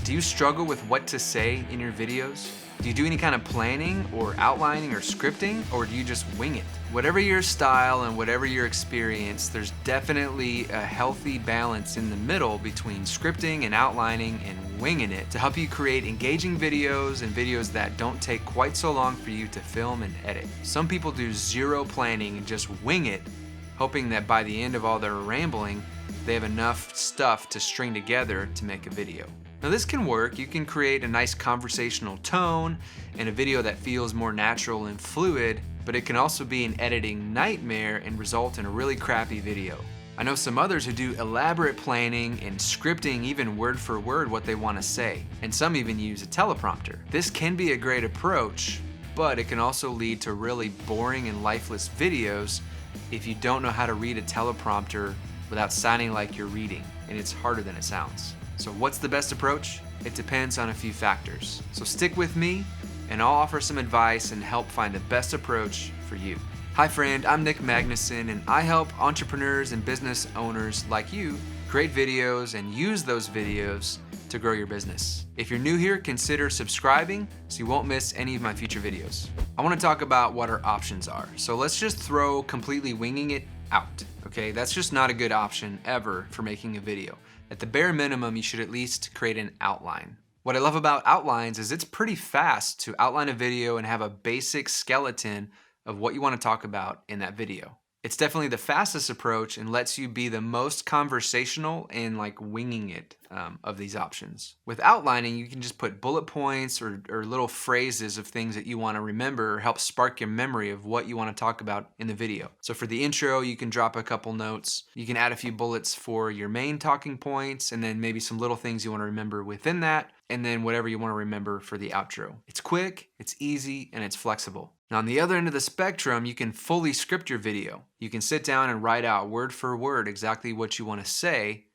Do you struggle with what to say in your videos? Do you do any kind of planning or outlining or scripting, or do you just wing it? Whatever your style and whatever your experience, there's definitely a healthy balance in the middle between scripting and outlining and winging it to help you create engaging videos and videos that don't take quite so long for you to film and edit. Some people do zero planning and just wing it, hoping that by the end of all their rambling, they have enough stuff to string together to make a video. Now this can work. You can create a nice conversational tone and a video that feels more natural and fluid, but it can also be an editing nightmare and result in a really crappy video. I know some others who do elaborate planning and scripting even word for word what they want to say, and some even use a teleprompter. This can be a great approach, but it can also lead to really boring and lifeless videos if you don't know how to read a teleprompter without sounding like you're reading, and it's harder than it sounds. So what's the best approach? It depends on a few factors. So stick with me and I'll offer some advice and help find the best approach for you. Hi friend, I'm Magnuson and I help entrepreneurs and business owners like you create videos and use those videos to grow your business. If you're new here, consider subscribing so you won't miss any of my future videos. I want to talk about what our options are. So let's just throw completely winging it out, okay? That's just not a good option ever for making a video. At the bare minimum, you should at least create an outline. What I love about outlines is it's pretty fast to outline a video and have a basic skeleton of what you want to talk about in that video. It's definitely the fastest approach and lets you be the most conversational and like winging it of these options. With outlining, you can just put bullet points or little phrases of things that you want to remember or help spark your memory of what you want to talk about in the video. So for the intro, you can drop a couple notes. You can add a few bullets for your main talking points and then maybe some little things you want to remember within that, and then whatever you want to remember for the outro. It's quick, it's easy, and it's flexible. Now on the other end of the spectrum, you can fully script your video. You can sit down and write out word for word exactly what you want to say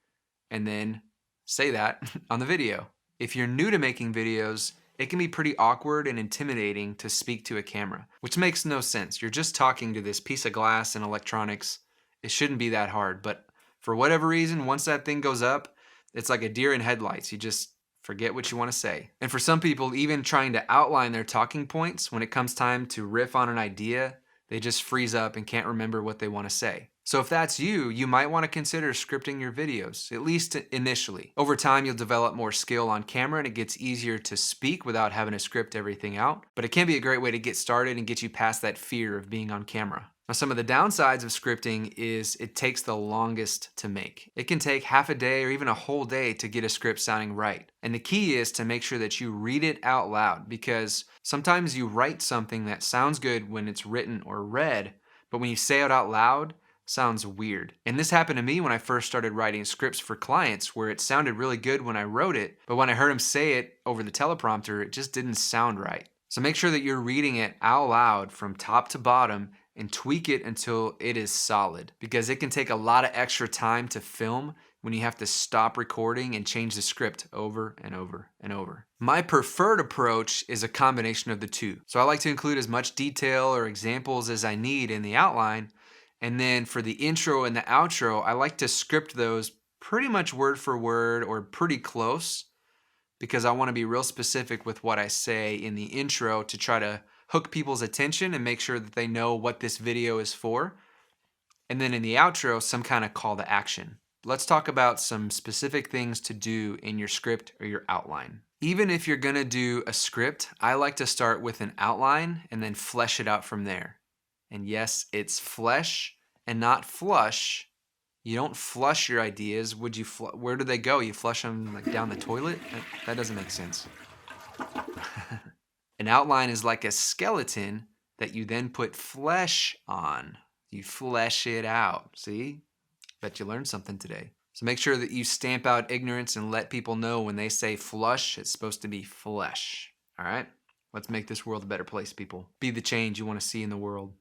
and then say that on the video. If you're new to making videos, it can be pretty awkward and intimidating to speak to a camera, which makes no sense. You're just talking to this piece of glass and electronics. It shouldn't be that hard, but for whatever reason, once that thing goes up, it's like a deer in headlights. You just forget what you want to say. And for some people, even trying to outline their talking points, when it comes time to riff on an idea, they just freeze up and can't remember what they want to say. So if that's you, you might want to consider scripting your videos, at least initially. Over time, you'll develop more skill on camera and it gets easier to speak without having to script everything out. But it can be a great way to get started and get you past that fear of being on camera. Now, some of the downsides of scripting is it takes the longest to make. It can take half a day or even a whole day to get a script sounding right. And the key is to make sure that you read it out loud, because sometimes you write something that sounds good when it's written or read, but when you say it out loud, sounds weird. And this happened to me when I first started writing scripts for clients, where it sounded really good when I wrote it, but when I heard them say it over the teleprompter, it just didn't sound right. So make sure that you're reading it out loud from top to bottom and tweak it until it is solid, because it can take a lot of extra time to film when you have to stop recording and change the script over and over and over. My preferred approach is a combination of the two. So I like to include as much detail or examples as I need in the outline, and then for the intro and the outro, I like to script those pretty much word for word or pretty close, because I want to be real specific with what I say in the intro to try to hook people's attention and make sure that they know what this video is for. And then in the outro, some kind of call to action. Let's talk about some specific things to do in your script or your outline. Even if you're gonna do a script, I like to start with an outline and then flesh it out from there. And yes, it's flesh and not flush. You don't flush your ideas. Where do they go? You flush them like down the toilet? That doesn't make sense. An outline is like a skeleton that you then put flesh on. You flesh it out. See? Bet you learned something today. So make sure that you stamp out ignorance and let people know when they say flush, it's supposed to be flesh. All right? Let's make this world a better place, people. Be the change you want to see in the world.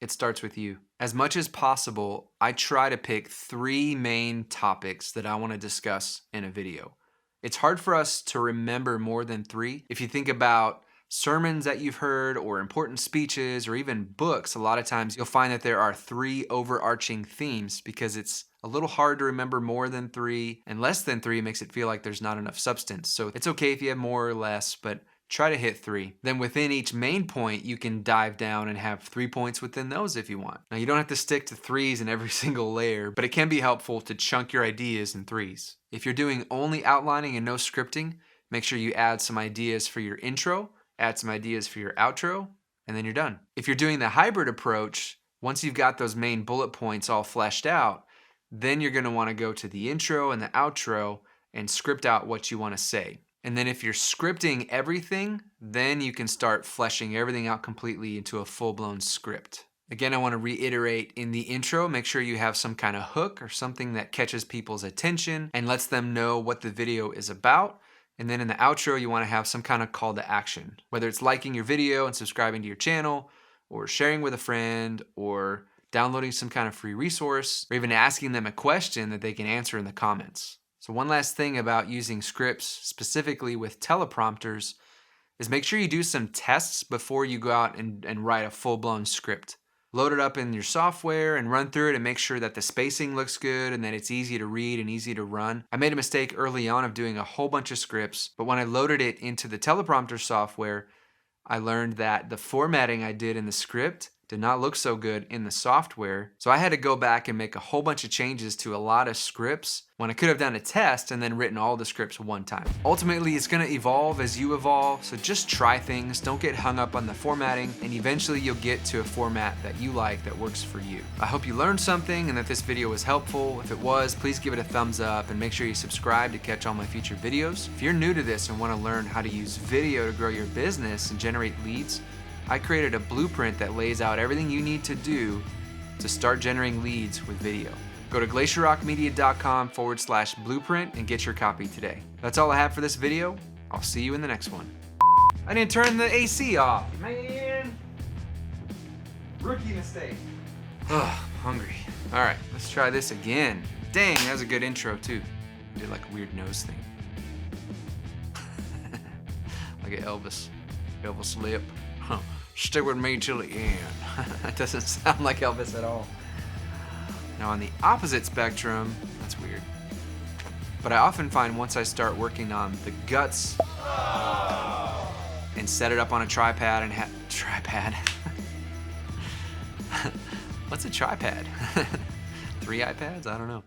It starts with you. As much as possible, I try to pick 3 main topics that I want to discuss in a video. It's hard for us to remember more than 3. If you think about sermons that you've heard or important speeches or even books, a lot of times you'll find that there are 3 overarching themes because it's A little hard to remember more than 3, and less than 3 makes it feel like there's not enough substance. So it's okay if you have more or less, but try to hit 3. Then within each main point, you can dive down and have 3 points within those if you want. Now you don't have to stick to 3s in every single layer, but it can be helpful to chunk your ideas in 3s. If you're doing only outlining and no scripting, make sure you add some ideas for your intro, add some ideas for your outro, and then you're done. If you're doing the hybrid approach, once you've got those main bullet points all fleshed out, then you're gonna wanna go to the intro and the outro and script out what you wanna say. And then if you're scripting everything, then you can start fleshing everything out completely into a full-blown script. Again, I wanna reiterate, in the intro, make sure you have some kind of hook or something that catches people's attention and lets them know what the video is about. And then in the outro, you wanna have some kind of call to action, whether it's liking your video and subscribing to your channel, or sharing with a friend, or downloading some kind of free resource, or even asking them a question that they can answer in the comments. So one last thing about using scripts, specifically with teleprompters, is make sure you do some tests before you go out and write a full-blown script. Load it up in your software and run through it and make sure that the spacing looks good and that it's easy to read and easy to run. I made a mistake early on of doing a whole bunch of scripts, but when I loaded it into the teleprompter software, I learned that the formatting I did in the script did not look so good in the software. So I had to go back and make a whole bunch of changes to a lot of scripts when I could have done a test and then written all the scripts one time. Ultimately, it's gonna evolve as you evolve, so just try things, don't get hung up on the formatting, and eventually you'll get to a format that you like that works for you. I hope you learned something and that this video was helpful. If it was, please give it a thumbs up and make sure you subscribe to catch all my future videos. If you're new to this and wanna learn how to use video to grow your business and generate leads, I created a blueprint that lays out everything you need to do to start generating leads with video. Go to glacierrockmedia.com/blueprint and get your copy today. That's all I have for this video. I'll see you in the next one. I didn't turn the AC off, man. Rookie mistake. Ugh, hungry. All right, let's try this again. Dang, that was a good intro too. I did like a weird nose thing. Like an Elvis lip. Huh. Stick with me till the end. That doesn't sound like Elvis at all. Now on the opposite spectrum, that's weird. But I often find once I start working on the guts and set it up on a tripod and tripod. What's a tripod? 3 iPads? I don't know.